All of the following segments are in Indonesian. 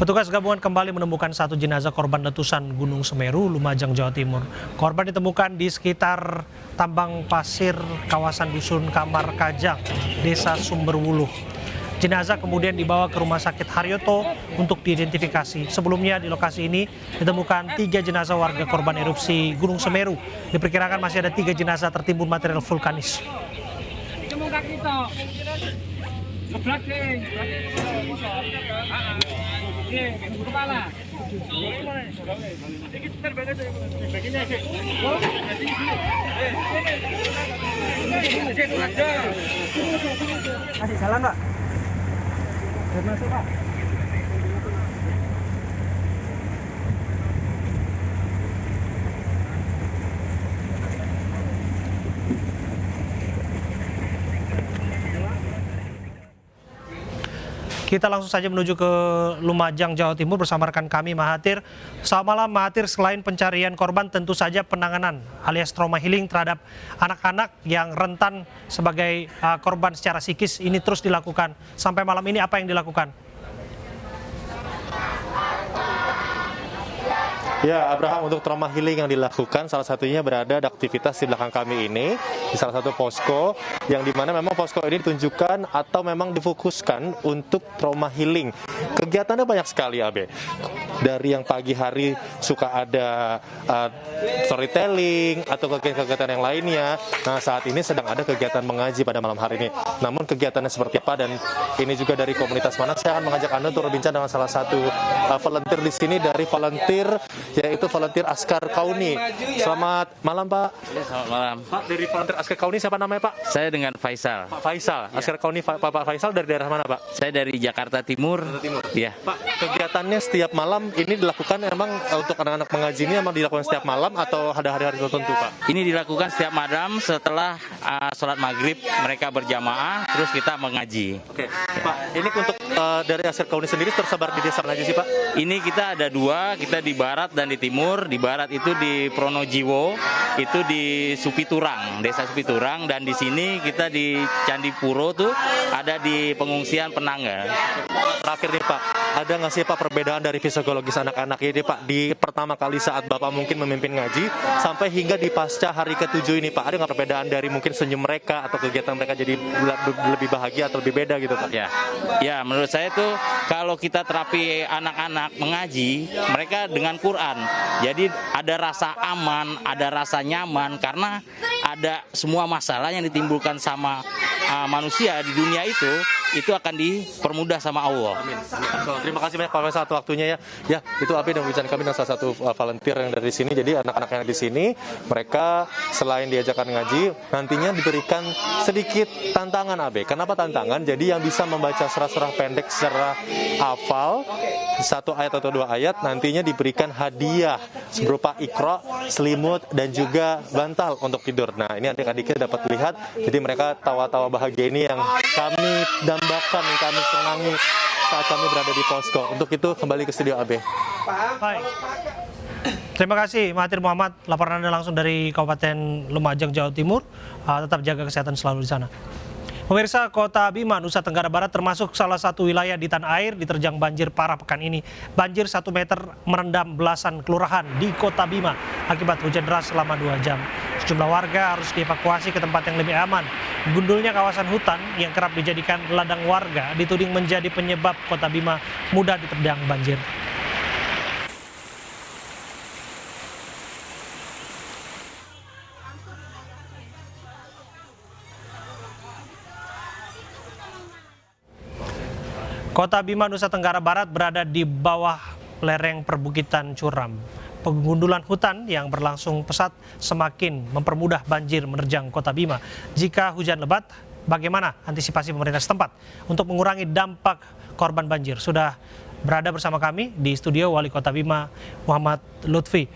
Petugas gabungan kembali menemukan satu jenazah korban letusan Gunung Semeru, Lumajang, Jawa Timur. Korban ditemukan di sekitar tambang pasir kawasan Dusun Kamar Kajang, Desa Sumberwuluh. Jenazah kemudian dibawa ke Rumah Sakit Haryoto untuk diidentifikasi. Sebelumnya di lokasi ini ditemukan 3 jenazah warga korban erupsi Gunung Semeru. Diperkirakan masih ada 3 jenazah tertimbun material vulkanis. Masih jalan, Pak? Udah masuk, Pak? Kita langsung saja menuju ke Lumajang, Jawa Timur bersama rekan kami Mahathir. Selamat malam Mahathir, selain pencarian korban tentu saja penanganan alias trauma healing terhadap anak-anak yang rentan sebagai korban secara psikis ini terus dilakukan. Sampai malam ini apa yang dilakukan? Ya, Abraham, untuk trauma healing yang dilakukan salah satunya berada di aktivitas di belakang kami ini di salah satu posko yang dimana memang posko ini ditunjukkan atau memang difokuskan untuk trauma healing. Kegiatannya banyak sekali, Abe. Dari yang pagi hari suka ada storytelling atau kegiatan yang lainnya. Nah, saat ini sedang ada kegiatan mengaji pada malam hari ini. Namun kegiatannya seperti apa dan ini juga dari komunitas mana, saya akan mengajak Anda untuk berbincang dengan salah satu volunteer di sini dari volunteer yaitu volunteer Askar Kauni. Selamat malam, Pak. Ya, selamat malam. Pak, dari volunteer Askar Kauni siapa namanya, Pak? Saya dengan Faisal. Pak Faisal. Askar Kauni, Pak Faisal dari daerah mana, Pak? Saya dari Jakarta Timur. Iya. Pak, kegiatannya setiap malam ini dilakukan emang untuk anak-anak mengaji ini emang dilakukan setiap malam atau ada hari-hari tertentu, Pak? Ini dilakukan setiap malam setelah sholat maghrib mereka berjamaah, terus kita mengaji. Oke, Pak, ini untuk dari Askar Kauni sendiri tersebar di desa mana aja sih, Pak? Ini kita ada 2, kita di barat dan di timur. Di barat itu di Pronojiwo, itu di Supiturang, desa Supiturang, dan di sini kita di Candipuro tuh ada di pengungsian Penangga. Terakhir nih, Pak, ada nggak sih, Pak, perbedaan dari psikologis anak-anak ini, Pak, di pertama kali saat Bapak mungkin memimpin ngaji sampai hingga di pasca hari ke-7 ini, Pak? Ada nggak perbedaan dari mungkin senyum mereka atau kegiatan mereka jadi lebih bahagia atau lebih beda gitu, Pak? Ya, menurut saya tuh kalau kita terapi anak-anak mengaji, mereka dengan Quran. Jadi ada rasa aman, ada rasa nyaman karena ada semua masalah yang ditimbulkan sama manusia di dunia itu akan dipermudah sama Allah. Amin. Terima kasih banyak Pak Faisal atas waktunya ya. Ya, itu Abi dan bicara kami dengan salah satu volunteer yang dari sini. Jadi anak-anak yang di sini mereka selain diajarkan ngaji, nantinya diberikan sedikit tantangan, Abi. Kenapa tantangan? Jadi yang bisa membaca surah-surah pendek secara hafal 1 ayat atau 2 ayat nantinya diberikan hadiah berupa ikra, selimut dan juga bantal untuk tidur. Nah, ini adik-adiknya dapat lihat. Jadi mereka tawa-tawa bahagia ini yang kami dambakan, yang kami senangi saat kami berada di posko. Untuk itu kembali ke studio AB. Baik. Terima kasih Mahathir Muhammad, laporan Anda langsung dari Kabupaten Lumajang, Jawa Timur. Tetap jaga kesehatan selalu di sana. Pemirsa, Kota Bima, Nusa Tenggara Barat termasuk salah satu wilayah di tanah air diterjang banjir parah pekan ini. Banjir 1 meter merendam belasan kelurahan di Kota Bima akibat hujan deras selama 2 jam. Sejumlah warga harus dievakuasi ke tempat yang lebih aman. Gundulnya kawasan hutan yang kerap dijadikan ladang warga dituding menjadi penyebab Kota Bima mudah diterjang banjir. Kota Bima, Nusa Tenggara Barat berada di bawah lereng perbukitan curam. Penggundulan hutan yang berlangsung pesat semakin mempermudah banjir menerjang Kota Bima. Jika hujan lebat, bagaimana antisipasi pemerintah setempat untuk mengurangi dampak korban banjir? Sudah berada bersama kami di studio Wali Kota Bima, Muhammad Lutfi.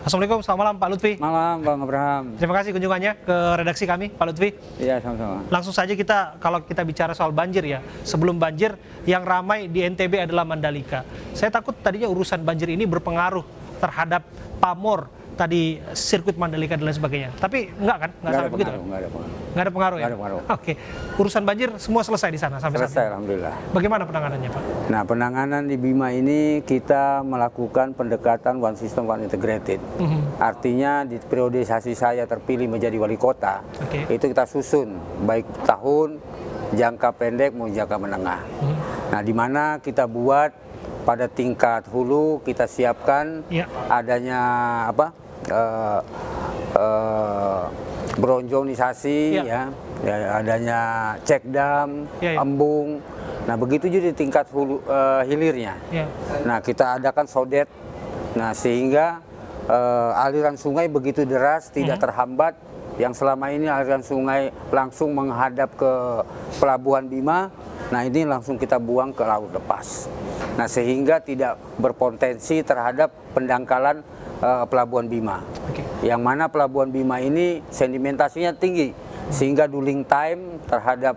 Assalamualaikum, selamat malam Pak Lutfi. Malam Bang Abraham. Terima kasih kunjungannya ke redaksi kami, Pak Lutfi. Iya, sama-sama. Langsung saja kalau kita bicara soal banjir ya, sebelum banjir yang ramai di NTB adalah Mandalika. Saya takut tadinya urusan banjir ini berpengaruh terhadap pamor, tadi sirkuit Mandalika dan lain sebagainya. Tapi enggak kan? Enggak sampai begitu kan? Nggak ada pengaruh. Nggak ada pengaruh ya? Nggak ada pengaruh. Oke. Urusan banjir semua selesai di sana sampai saat Selesai, ini. alhamdulillah. Bagaimana penanganannya, Pak? Nah, penanganan di Bima ini kita melakukan pendekatan one system, one integrated. Artinya di periodisasi saya terpilih menjadi wali kota, Oke. itu kita susun baik tahun, jangka pendek maupun jangka menengah. Nah, di mana kita buat pada tingkat hulu kita siapkan Ya. adanya apa? Bronjonisasi, Ya. adanya cek dam, Ya, ya. embung. Nah, begitu juga di tingkat hulu, hilirnya. Ya. Nah, kita adakan sodet. Nah, sehingga aliran sungai begitu deras tidak terhambat. Yang selama ini aliran sungai langsung menghadap ke pelabuhan Bima. Nah, ini langsung kita buang ke laut lepas. Nah, sehingga tidak berpotensi terhadap pendangkalan pelabuhan Bima. Oke. Yang mana pelabuhan Bima ini sedimentasinya tinggi, sehingga dwelling time terhadap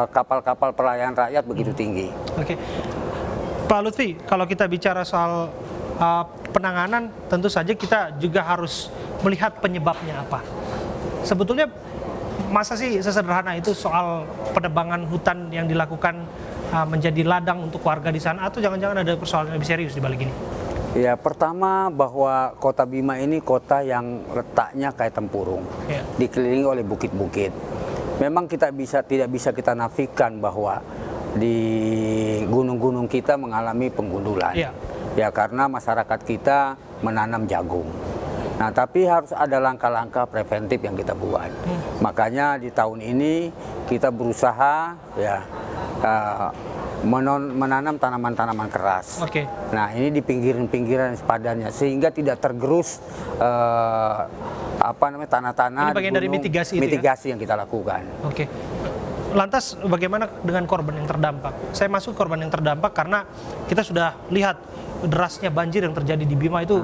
kapal-kapal pelayan rakyat begitu tinggi. Oke. Pak Lutfi, kalau kita bicara soal penanganan, tentu saja kita juga harus melihat penyebabnya apa. Sebetulnya masa sih sesederhana itu soal penebangan hutan yang dilakukan menjadi ladang untuk warga di sana, atau jangan-jangan ada persoalan lebih serius di balik ini? Ya, pertama bahwa kota Bima ini kota yang letaknya kayak tempurung, Ya. dikelilingi oleh bukit-bukit. Memang tidak bisa kita nafikan bahwa di gunung-gunung kita mengalami penggundulan. Ya. Ya, karena masyarakat kita menanam jagung. Nah, tapi harus ada langkah-langkah preventif yang kita buat. Makanya di tahun ini kita berusaha ya menanam tanaman-tanaman keras. Oke. Nah, ini di pinggiran-pinggiran sepadannya sehingga tidak tergerus tanah-tanah Ini bagian di dari gunung, mitigasi itu ya? mitigasi yang kita lakukan. Oke. Lantas bagaimana dengan korban yang terdampak? Saya masuk korban yang terdampak karena kita sudah lihat derasnya banjir yang terjadi di Bima itu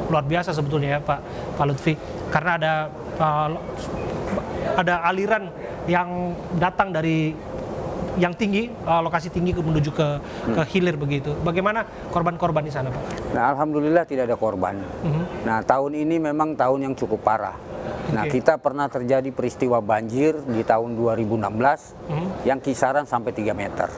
luar biasa sebetulnya ya Pak Lutfi. Karena ada aliran yang datang dari yang tinggi, lokasi tinggi menuju ke hilir begitu. Bagaimana korban-korban di sana, Pak? Nah, alhamdulillah tidak ada korban. Nah, tahun ini memang tahun yang cukup parah. Nah, Oke. kita pernah terjadi peristiwa banjir di tahun 2016 yang kisaran sampai 3 meter.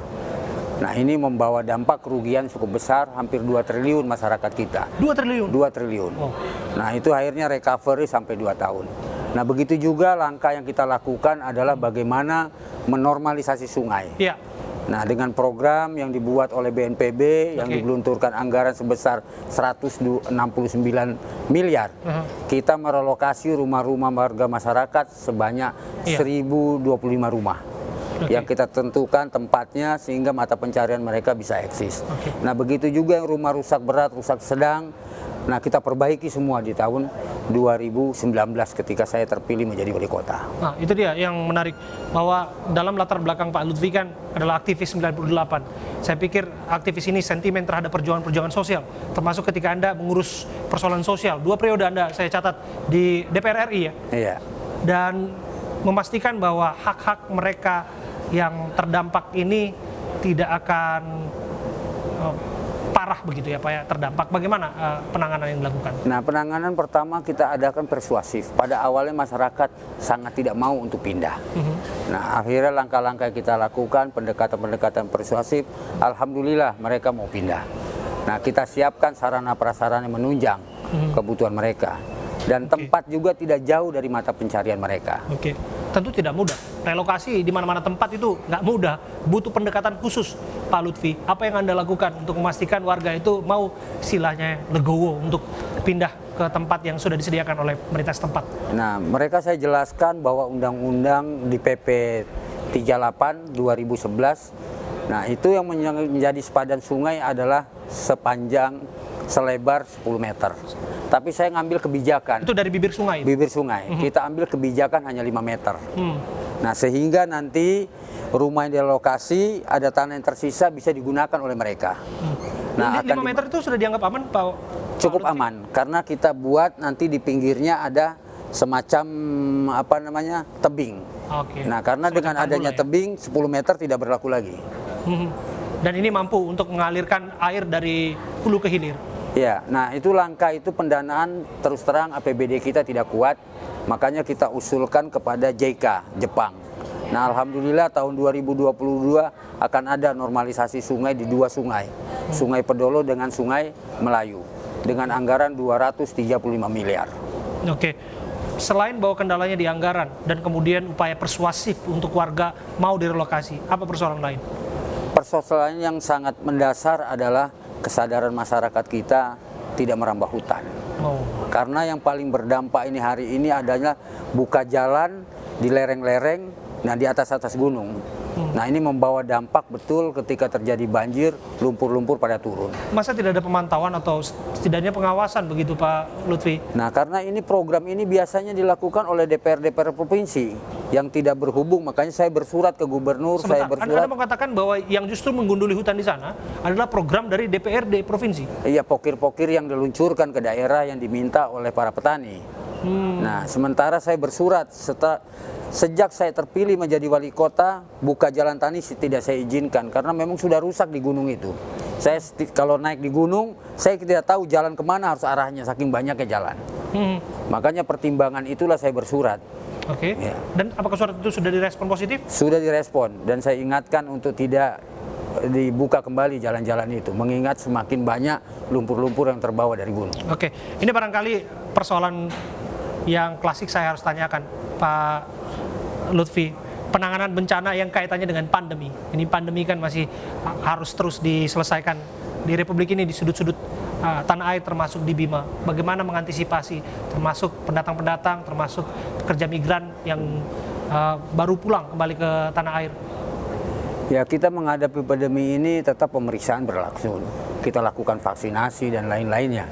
Nah, ini membawa dampak kerugian cukup besar, hampir 2 triliun masyarakat kita. 2 triliun? 2 triliun. Wow. Nah, itu akhirnya recovery sampai 2 tahun. Nah, begitu juga langkah yang kita lakukan adalah bagaimana menormalisasi sungai. Iya. Nah, dengan program yang dibuat oleh BNPB yang Oke. digelontorkan anggaran sebesar 169 miliar, kita merelokasi rumah-rumah warga masyarakat sebanyak Iya. 1025 rumah. Oke. Yang kita tentukan tempatnya sehingga mata pencarian mereka bisa eksis. Oke. Nah, begitu juga yang rumah rusak berat, rusak sedang. Nah, kita perbaiki semua di tahun 2019 ketika saya terpilih menjadi wali kota. Nah, itu dia yang menarik, bahwa dalam latar belakang Pak Lutfi kan adalah aktivis 98. Saya pikir aktivis ini sentimen terhadap perjuangan-perjuangan sosial, termasuk ketika Anda mengurus persoalan sosial. 2 periode Anda saya catat di DPR RI ya. Iya. Dan memastikan bahwa hak-hak mereka yang terdampak ini tidak akan parah begitu ya Pak ya, terdampak. Bagaimana penanganan yang dilakukan? Nah, penanganan pertama kita adakan persuasif. Pada awalnya masyarakat sangat tidak mau untuk pindah. Nah, akhirnya langkah-langkah yang kita lakukan, pendekatan-pendekatan persuasif, alhamdulillah mereka mau pindah. Nah, kita siapkan sarana prasarana yang menunjang kebutuhan mereka. Dan tempat juga tidak jauh dari mata pencarian mereka. Oke, tentu tidak mudah. Relokasi di mana-mana tempat itu nggak mudah, butuh pendekatan khusus, Pak Lutfi. Apa yang Anda lakukan untuk memastikan warga itu mau istilahnya legowo untuk pindah ke tempat yang sudah disediakan oleh pemerintah setempat? Nah, mereka saya jelaskan bahwa undang-undang di PP 38 2011, nah itu yang menjadi sepadan sungai adalah selebar 10 meter. Tapi saya ngambil kebijakan. Itu dari bibir sungai? Bibir sungai. Kita ambil kebijakan hanya 5 meter. Nah, sehingga nanti rumah yang direlokasi, ada tanah yang tersisa bisa digunakan oleh mereka. Nah, 5 meter itu sudah dianggap aman, Pak? Cukup aman, karena kita buat nanti di pinggirnya ada semacam tebing. Oke. Nah, karena dengan Semacam adanya tanggul tebing 10 meter tidak berlaku lagi. Dan ini mampu untuk mengalirkan air dari hulu ke hilir? Ya, nah itu langkah itu pendanaan terus terang APBD kita tidak kuat, makanya kita usulkan kepada JICA, Jepang. Nah, alhamdulillah tahun 2022 akan ada normalisasi sungai di 2 sungai, Sungai Pedolo dengan Sungai Melayu, dengan anggaran 235 miliar. Oke. Selain bahwa kendalanya di anggaran dan kemudian upaya persuasif untuk warga mau direlokasi, apa persoalan lain? Persoalan yang sangat mendasar adalah kesadaran masyarakat kita tidak merambah hutan. Oh. Karena yang paling berdampak ini hari ini adanya buka jalan di lereng-lereng, nah di atas-atas gunung. Nah ini membawa dampak betul ketika terjadi banjir, lumpur-lumpur pada turun. Masa tidak ada pemantauan atau setidaknya pengawasan begitu Pak Lutfi? Nah karena ini program ini biasanya dilakukan oleh DPR provinsi yang tidak berhubung, makanya saya bersurat ke gubernur, saya Sebentar, bersurat. Anda mengatakan bahwa yang justru menggunduli hutan di sana adalah program dari DPRD provinsi? Iya, pokir-pokir yang diluncurkan ke daerah yang diminta oleh para petani. Nah, sementara saya bersurat sejak saya terpilih menjadi wali kota, buka jalan tani tidak saya izinkan karena memang sudah rusak di gunung itu. Saya kalau naik di gunung, saya tidak tahu jalan kemana harus arahnya saking banyaknya jalan. Makanya pertimbangan itulah saya bersurat. Oke. Ya. Dan apakah surat itu sudah direspon positif? Sudah direspon dan saya ingatkan untuk tidak dibuka kembali jalan-jalan itu, mengingat semakin banyak lumpur-lumpur yang terbawa dari gunung. Oke, ini barangkali persoalan yang klasik saya harus tanyakan, Pak Lutfi. Penanganan bencana yang kaitannya dengan pandemi. Ini pandemi kan masih harus terus diselesaikan di Republik ini, di sudut-sudut tanah air termasuk di Bima. Bagaimana mengantisipasi termasuk pendatang-pendatang, termasuk pekerja migran yang baru pulang kembali ke tanah air? Ya, kita menghadapi pandemi ini tetap pemeriksaan berlangsung. Kita lakukan vaksinasi dan lain-lainnya.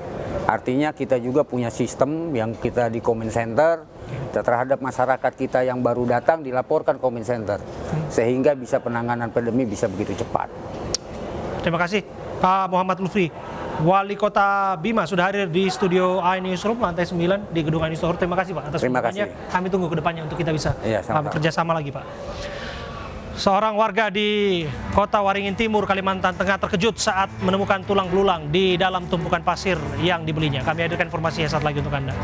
Artinya kita juga punya sistem yang kita di Comment Center terhadap masyarakat kita yang baru datang dilaporkan Comment Center sehingga bisa penanganan pandemi bisa begitu cepat. Terima kasih Pak Muhammad Lutfi, Wali Kota Bima sudah hadir di studio iNewsroom lantai 9 di gedung iNewsroom. Terima kasih Pak atas Terima kunjungannya. kasih. Kami tunggu ke depannya untuk kita bisa sama-sama. bekerja sama lagi Pak. Seorang warga di Kota Waringin Timur, Kalimantan Tengah terkejut saat menemukan tulang belulang di dalam tumpukan pasir yang dibelinya. Kami hadirkan informasinya saat lagi untuk Anda.